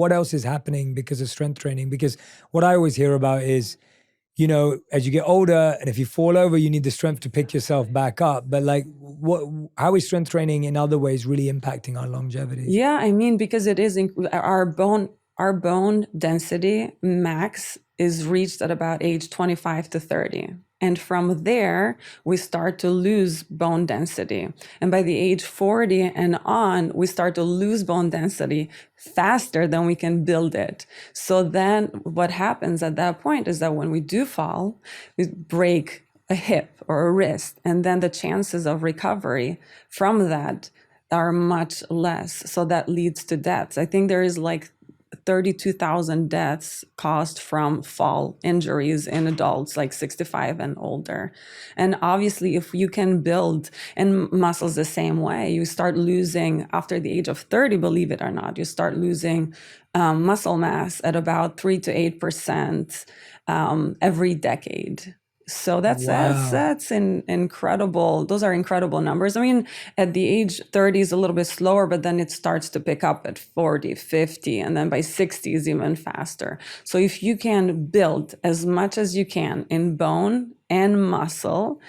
What else is happening because of strength training? Because what I always hear about is, you know, as you get older and if you fall over, you need the strength to pick yourself back up. But like, how is strength training in other ways really impacting our longevity? Yeah, I mean, because it is our bone density max is reached at about age 25 to 30. And from there, we start to lose bone density. And by the age 40 and on, we start to lose bone density faster than we can build it. So then what happens at that point is that when we do fall, we break a hip or a wrist, and then the chances of recovery from that are much less. So that leads to deaths. I think there is like 32,000 deaths caused from fall injuries in adults like 65 and older. And obviously, if you can build, and muscles the same way, you start losing after the age of 30, believe it or not, you start losing muscle mass at about 3 to 8% every decade. So that's incredible. Those are incredible numbers. I mean, at the age 30 is a little bit slower, but then it starts to pick up at 40, 50, and then by 60 is even faster. So if you can build as much as you can in bone and muscle,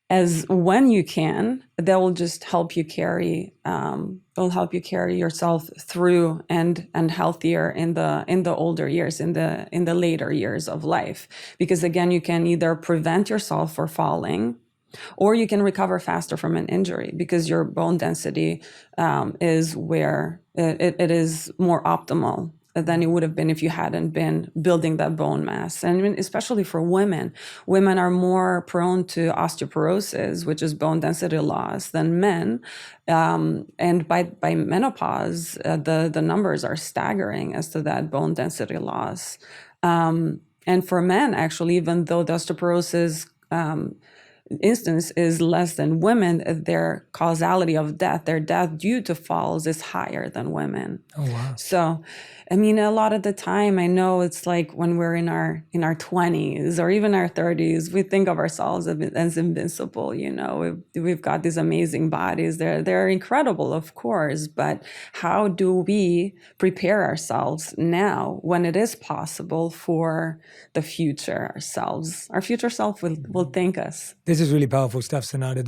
as when you can, that will just help you carry yourself through and healthier in the older years, in the later years of life. Because again, you can either prevent yourself from falling, or you can recover faster from an injury because your bone density is where it is more optimal than it would have been if you hadn't been building that bone mass. And I mean, especially for women are more prone to osteoporosis, which is bone density loss, than men. And by menopause, the numbers are staggering as to that bone density loss. And for men, actually, even though the osteoporosis instance is less than women, their causality of death, their death due to falls, is higher than women. Oh, wow. So, I mean, a lot of the time, I know it's like when we're in our 20s or even our 30s, we think of ourselves as invincible. You know, we've got these amazing bodies. They're incredible, of course, but how do we prepare ourselves now when it is possible for the future ourselves? Our future self will thank us. This is really powerful stuff, Sanada.